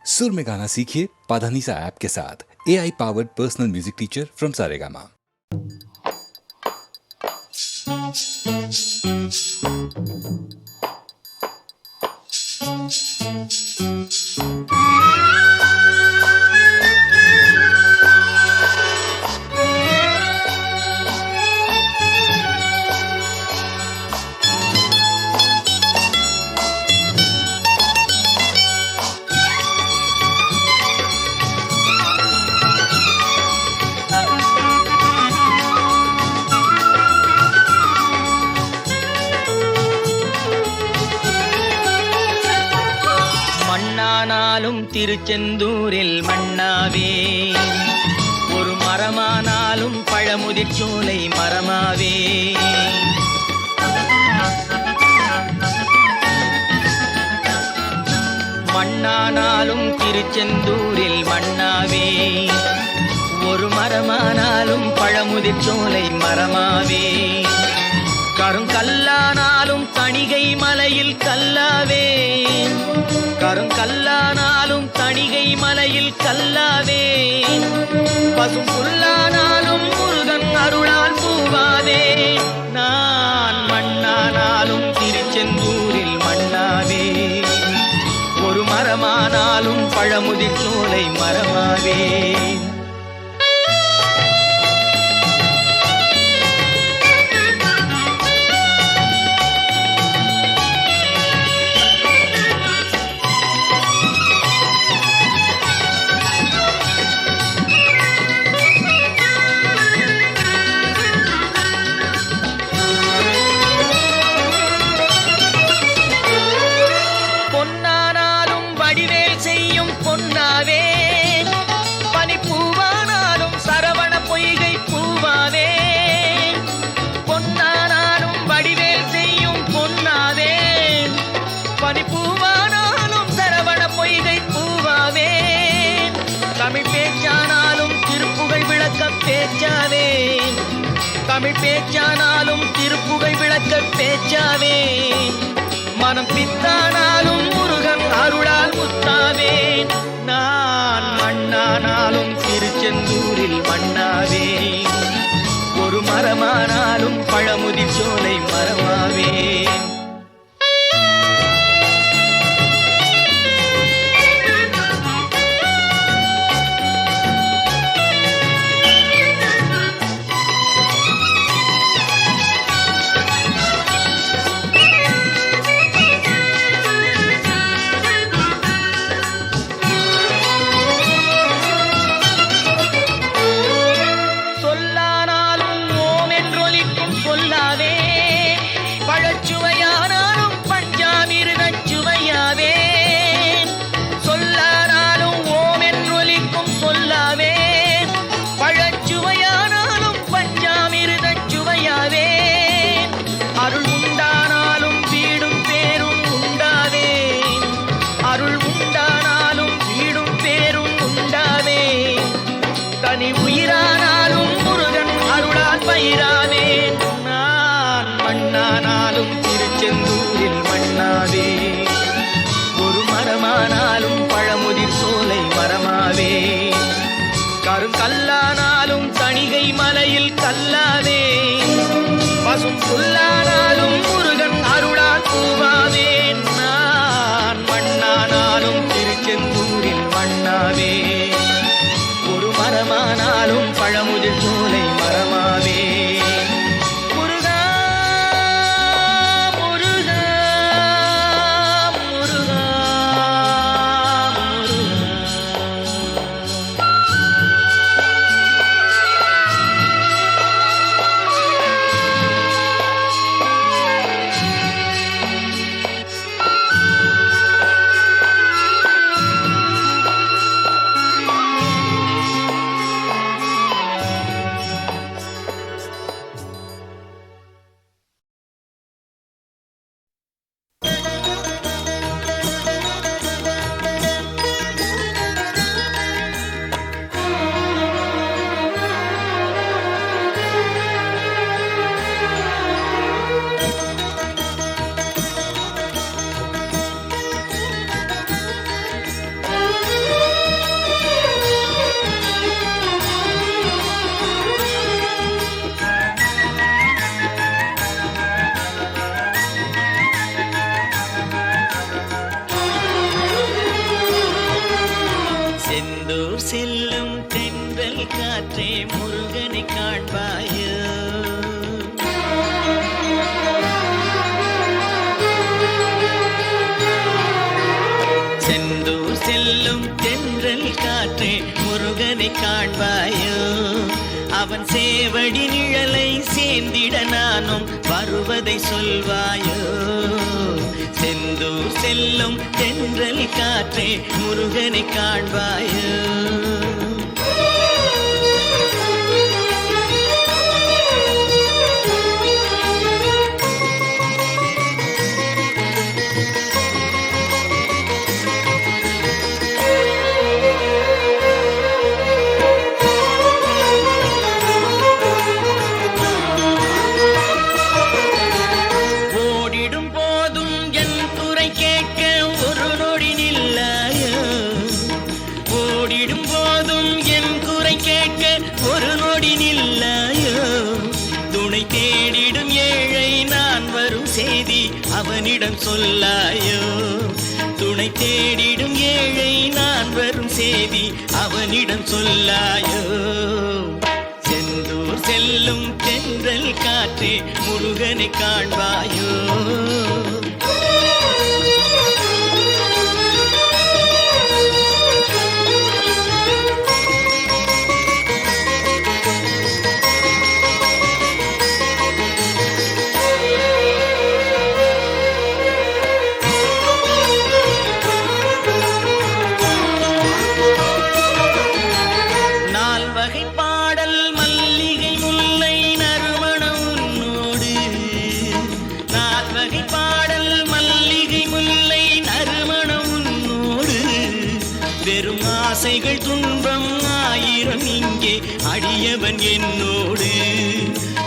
सुर में गाना सीखिए पाधानीसा ऐप के साथ। AI powered personal music teacher from Saregama. மண்ணானாலும் திருச்செந்தூரில் மண்ணாவே, ஒரு மரமானாலும் பழமுதிர்ச்சோலை மரமாவே. மண்ணானாலும் திருச்செந்தூரில் மண்ணாவே, ஒரு மரமானாலும் பழமுதிர்ச்சோலை மரமாவே. கருங்கல்லானாலும் தணிகை மலையில் கல்லாவே, கருங்கல்லானாலும் தணிகை மலையில் கல்லாவே. பசும் புல்லானாலும் முருகன் அருளால் பூவாவே. நான் மண்ணானாலும் திருச்செந்தூரில் மண்ணாவே, ஒரு மரமானாலும் பழமுதிர்ச்சோலை மரமாவே. பொன்னானாலும் வடிவேல் செய்யும் பொன்னாவே, பனிப்பூவானாலும் சரவண பொய்கை பூவாவே. பொன்னானாலும் வடிவேல் செய்யும் பொன்னாவே, பனிப்பூவானாலும் சரவண பொய்கை பூவாவே. தமிழ் பேச்சானாலும் திருப்புகழ் விளக்க பேச்சாவே, தமிழ் பேச்சானாலும் திருப்புகழ் விளக்க பேச்சாவே. மனம் பித்தானாலும் முருகன் அருளால் முத்தாவே. நான் மண்ணானாலும் திருச்செந்தூரில் மண்ணாவே, ஒரு மரமானாலும் பழமுதிர்ச்சோலை மரமாவே. செல்லும் தென்றல் காற்றே முருகனை காண்பாயோ அவன் சேவடி நிழலை சேர்ந்திட நானும் வருவதை சொல்வாயோ செந்தூர் செல்லும் தென்றல் காற்றே முருகனை காண்பாயோ அவனிடம் சொல்லாயோ துணை தேடிடும் ஏழை நான் வரும் செய்தி அவனிடம் சொல்லாயோ செந்தூர் செல்லும் தென்றல் காற்றே முருகனை காண்பாயோ ஆசைகள் துன்பம் ஆயிரம் இங்கே அடியவன் என்னோடு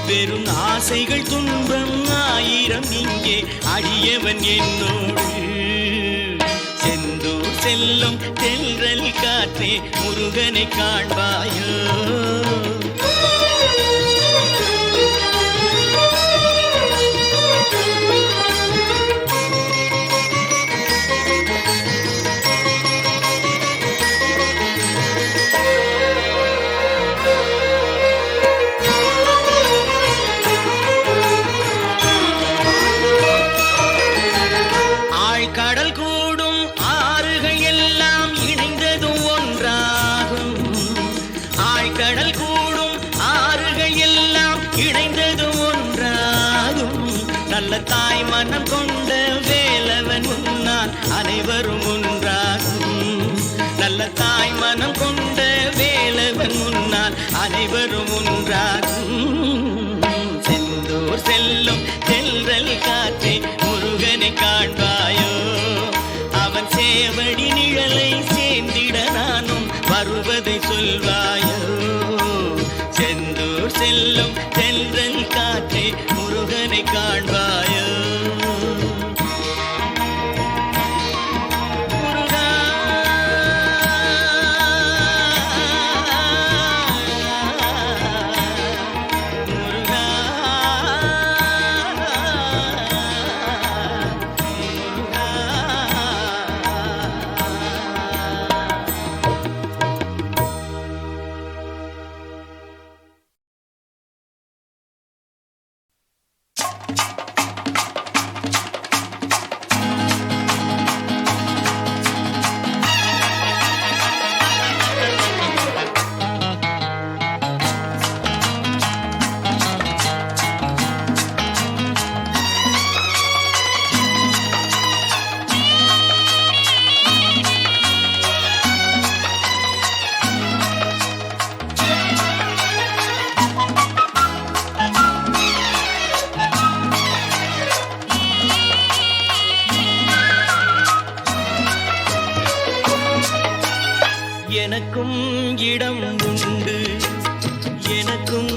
வெறும் ஆசைகள் துன்பம் ஆயிரம் இங்கே அடியவன் என்னோடு செந்தூர் செல்லும் தென்றல் காற்றே முருகனை காண்பாயோ தாய் மனம் கொண்ட வேலவன் முன்னால் அனைவரும் ஒன்றாகும் நல்ல தாய் மனம் கொண்ட வேலவன் முன்னால் அனைவரும் ஒன்றாகும் செந்தூர் செல்லும் தென்றல் காற்றே முருகனை காண்பாயோ அவன் சேவடி நிழலை சேர்ந்திட நானும் வருவதை சொல்வாயோ செந்தூர் செல்லும் தென்றல் காற்றே முருகனை காண்பாயோ எனக்கும் இடம் உண்டு எனக்கும்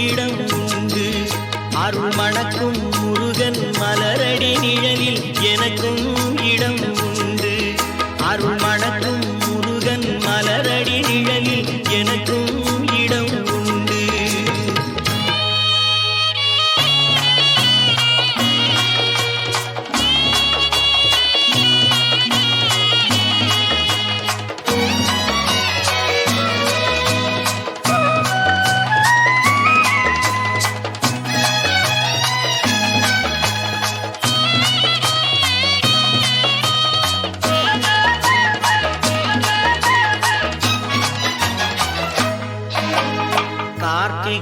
இடம் உண்டு அருள் மணக்கும் முருகன் மலரடி நிழலில் எனக்கும் இடம் உண்டு அருள் மணக்கும் முருகன் மலரடி நிழலில் எனக்கும் இடம் உண்டு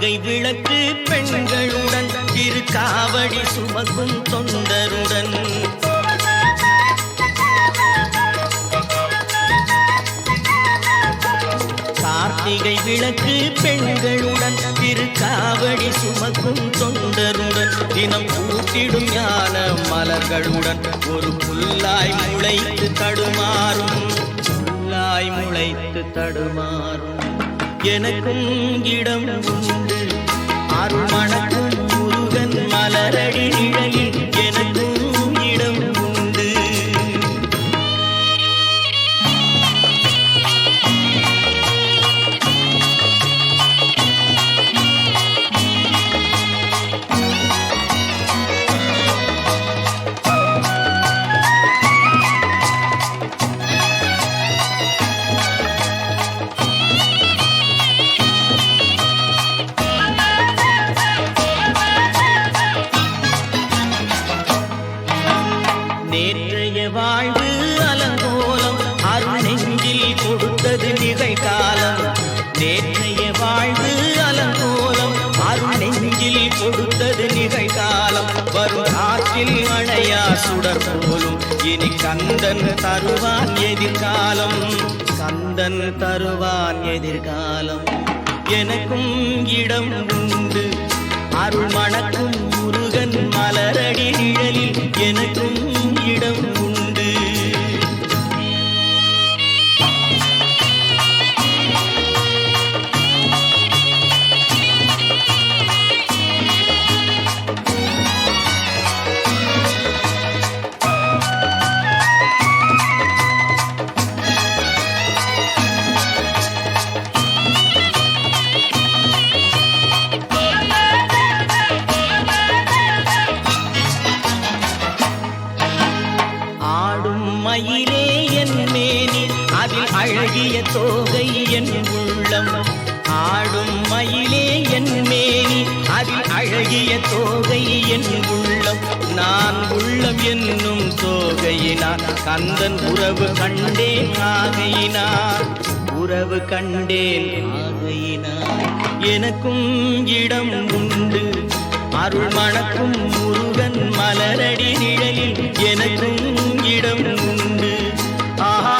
கார்த்திகை விளக்கு பெண்களுடன் திருக்காவடி சுமக்கும் தொண்டருடன் கார்த்திகை விளக்கு பெண்களுடன் திருக்காவடி சுமக்கும் தொண்டருடன் தினம் கூட்டிடும் ஞான மலர்களுடன் ஒரு புல்லாய் முளைத்து தடுமாறும் எனக்கும் இடம் உண்டு அருள் மணக்கும் முருகன் மலரடி நிழலில் எனக்கும் இடம் உண்டு. நேற்றைய வாழ்வு அலங்கோலம் அருள் நெஞ்சில் கொடுத்தது நிகழ்காலம். நேற்றைய வாழ்வு அலங்கோலம் அருள் நெஞ்சில் கொடுத்தது நிகழ்காலம். வரும் காற்றில் அணையா சுடர் போலும் இனி கந்தன் தருவான் எதிர்காலம். கந்தன் தருவான் எதிர்காலம். எனக்கும் இடம் உண்டு அருள் மணக்கும் முருகன் மலரடி நிழலில் எனக்கும் இடம் உண்டு. மயிலே என் மேனி அதில் அழகிய தோகை என் உள்ளம். ஆடும் மயிலே என் மேனி அதில் அழகிய தோகை என் உள்ளம். நான் உள்ளம் என்னும் தோகையினார் கந்தன் உறவு கண்டேன் ஆகையினார். உறவு கண்டேன் ஆகையினார். எனக்கும் இடம் உண்டு அருள் மணக்கும் முருகன் மலரடி நிழலில் எனக்கும் இடம் உண்டு. ஆஹா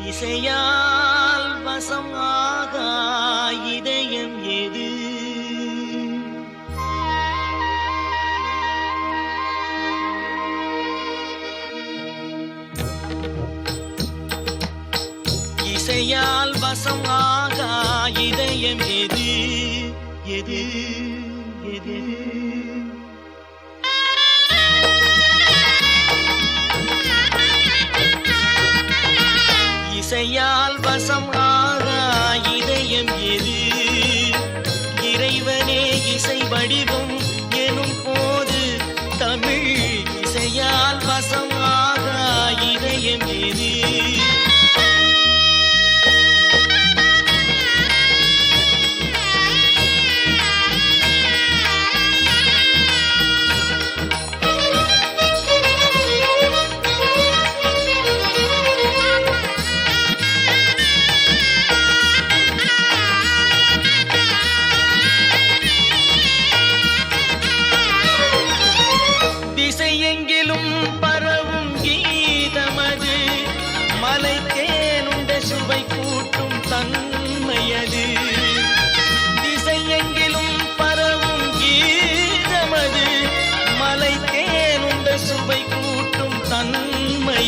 இசையால் வசமாக இதயம் எது? இசையால் வசமாக இதயம் எது? எது எது? இசையால் வசம் ஆகா இதயம் எது? இறைவனே இசை வடிவம் எனும் போது தமிழ் இசையால் வசம் ஆகா இதயம் எது? திசையெங்கிலும் பரவும் கீதம்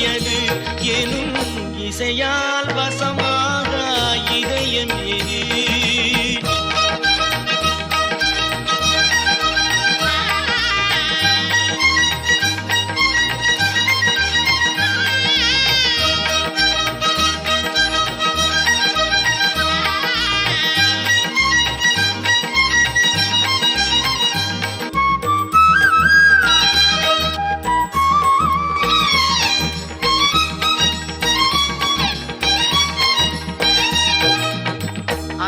இனியது எனும் இசையால் வசமாக இதயம் எது.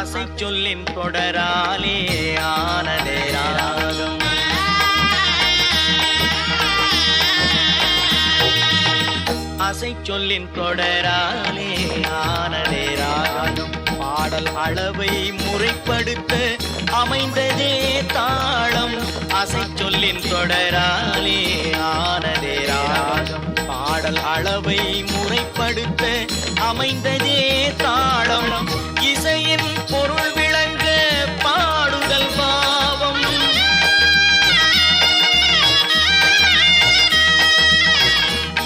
அசை சொல்லின் தொடராலே ஆனதே ராகம். அசை சொல்லின் தொடராலே ஆனதே ராகம். பாடல் அளவை முறைப்படுத்த அமைந்ததே தாளம். அசை சொல்லின் தொடராலே ஆனதே ராகம். பாடல் அளவை முறைப்படுத்த அமைந்ததே தாளம். இசையின் பொருள் விளங்க பாடுதல் பாவம்.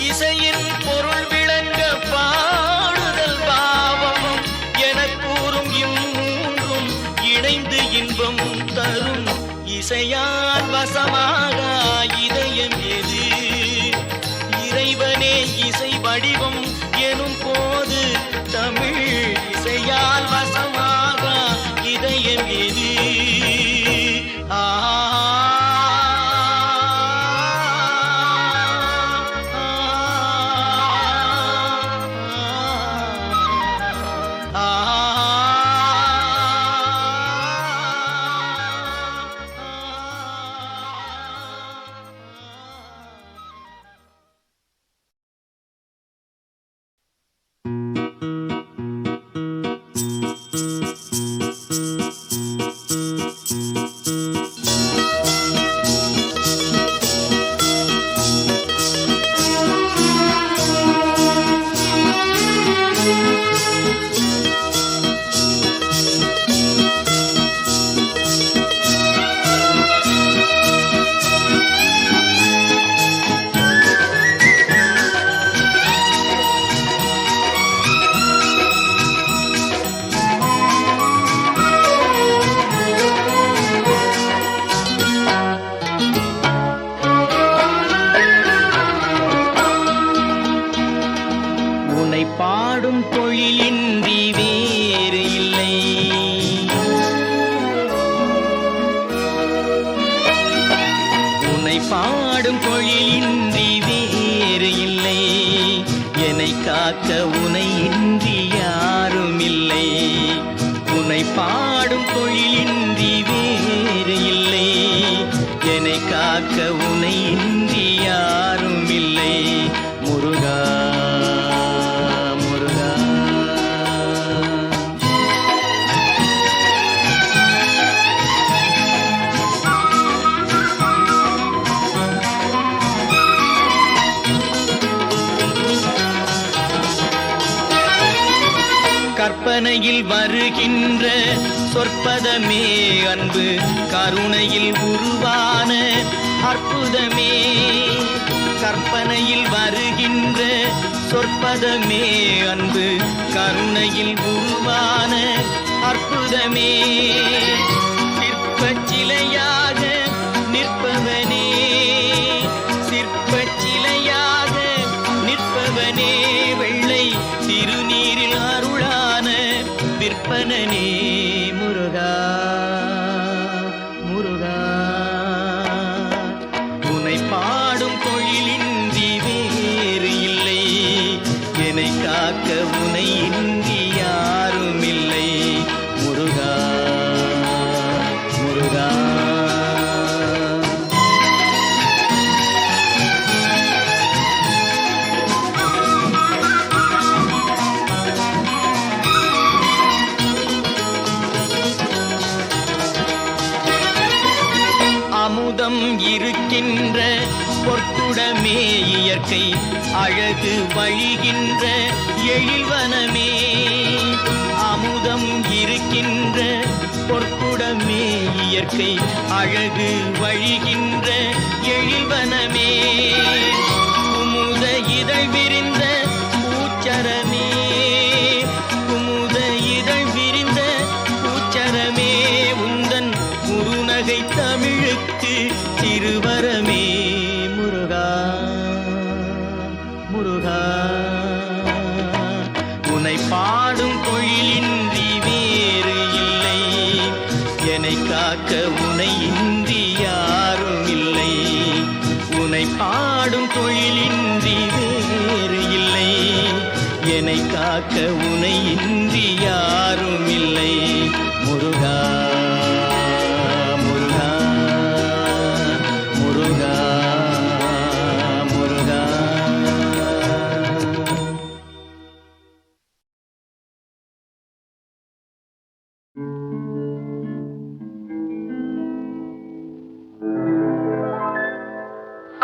இசையின் பொருள் விளங்க பாடுதல் பாவம் என கூறும் இம்மூன்றும் இணைந்து இன்பம் தரும் இசையால் வசமாக இதயம் எது. இறைவனே இசை வடிவம் எனும் போது தமிழ் இசையால் வசமாக இதயம் எது. பாடும் தொழிலின்றி வேறு இல்லை. உன்னை பாடும் தொழிலின்றி வேறு இல்லை. என்னை காக்க உனை இன்றி யாரும் இல்லை. உன்னை பாடும் தொழிலின்றி வேறு இல்லை. என்னை காக்க உனை இன்றி யாரும் இல்லை. முருகா கற்பனையில் வருகின்ற சொற்பதமே அன்பு கருணையில் உருவான அற்புதமே. கற்பனையில் வருகின்ற சொற்பதமே அன்பு கருணையில் உருவான அற்புதமே. சிற்பச் சிலையாக நிற்பவனே, சிற்பச் சிலையாக நிற்பவனே, வெள்ளை திருநீரில் அருளான விற்பனனே முருகா முருகா. உன்னை பாடும் தொழிலின்றி வேறு இல்லை. என்னை காக்க உனை இன்றி யாரும் இல்லை. முருகா முருகா. அமுதம் இருக்கின்ற பொற்குடமே இயற்கை அழகு வழிகின்ற எழில்வனமே. அமுதம் இருக்கின்ற பொற்குடமே இயற்கை அழகு வழிகின்ற எழில்வனமே. குமுத இதழ் விரிந்த வரமே முருகா முருகா. உனை பாடும் தொழிலின்றி வேறு இல்லை, என்னை காக்க உனை இன்றி யாரும் இல்லை. உனை பாடும் தொழிலின்றி வேறு இல்லை, என்னை காக்க உனை இன்றி யாரும் இல்லை. முருகா முருகா முருகா முருகா.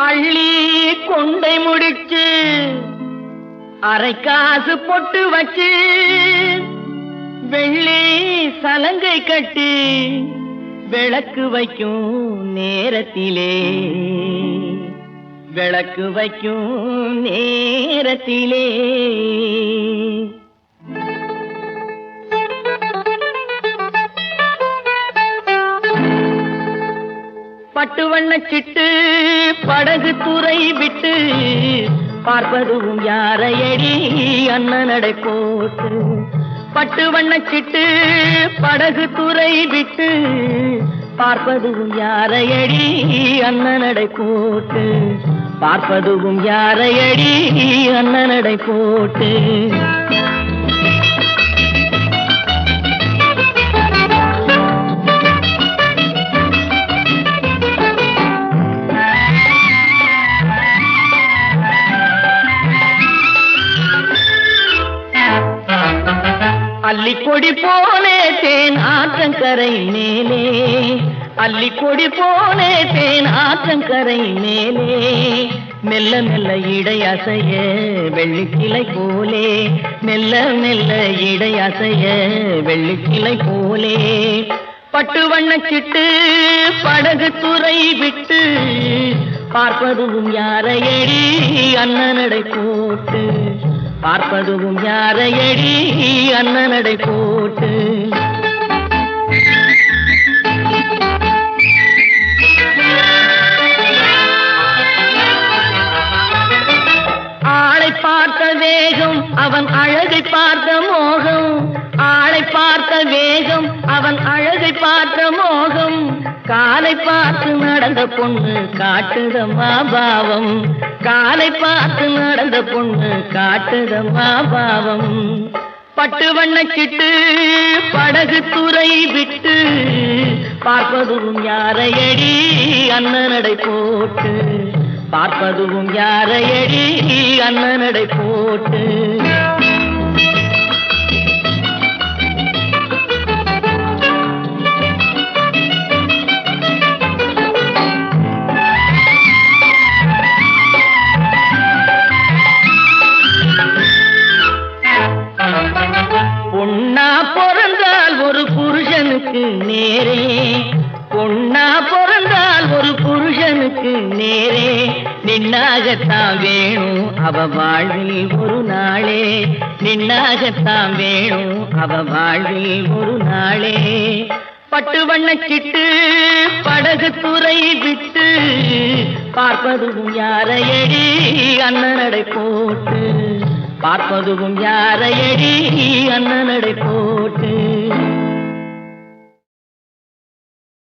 அள்ளி கொண்டை முடிச்சு அரை காசு பொட்டு வச்சு வெள்ளி சலங்கை கட்டி விளக்கு வைக்கும் நேரத்திலே, விளக்கு வைக்கும் நேரத்திலே பட்டு வண்ண சிட்டு படகு துறை விட்டு பார்ப்பதும் யாரையடி அண்ணனடை போட்டு. பட்டு வண்ண சிட்டு படகு துறை விட்டு பார்ப்பதும் யாரையடி அண்ணனடை போட்டு. பார்ப்பதும் யாரையடி அண்ணனடை போட்டு. அள்ளிக்கொடி போலே தேன் ஆற்றங்கரை மேலே, அள்ளிக்கொடி போலே தேன் ஆற்றங்கரை மேலே மெல்ல மெல்ல இடை அசைய வெள்ளிக்கிளை போலே, மெல்ல மெல்ல இடை அசைய வெள்ளிக்கிளை போலே. பட்டு வண்ண சிட்டு படகு துறை விட்டு பார்ப்பதும் யாரையடி அண்ணனடை போட்டு. பார்ப்பதும் யாரையடி அண்ணனடை போட்டு. ஆளை பார்த்த வேகம் அவன் அழகை பார்த்த மோகம், ஆளை பார்த்த வேகம் அவன் அழகை பார்த்த மோகம். காலை பார்த்து நடந்த பொண்ணு காட்டுதம்மா பாவம், காலை பார்த்து நடந்த பொண்ணு காட்டுதம்மா பாவம். பட்டு வண்ண சிட்டு படகு துறை விட்டு பார்ப்பதும் யாரையடி அண்ணனடை போட்டு. பார்ப்பதும் யாரையடி அண்ணனடை போட்டு. பொன்னா பிறந்தால் ஒரு புருஷனுக்கு நேரே, பொன்னா பிறந்தால் ஒரு புருஷனுக்கு நேரே நின்னாகத்தான் வேணும் அவ வாழ்வில் ஒரு நாளே, நின்னாகத்தான் வேணும் அவ வாழ்வில் ஒரு நாளே. பட்டு வண்ண சிட்டு படகு துறை விட்டு பார்ப்பதும் யாரையடி அண்ணனடை போட்டு. பார்ப்பதும் யாரையடி அண்ணனடை போட்டு.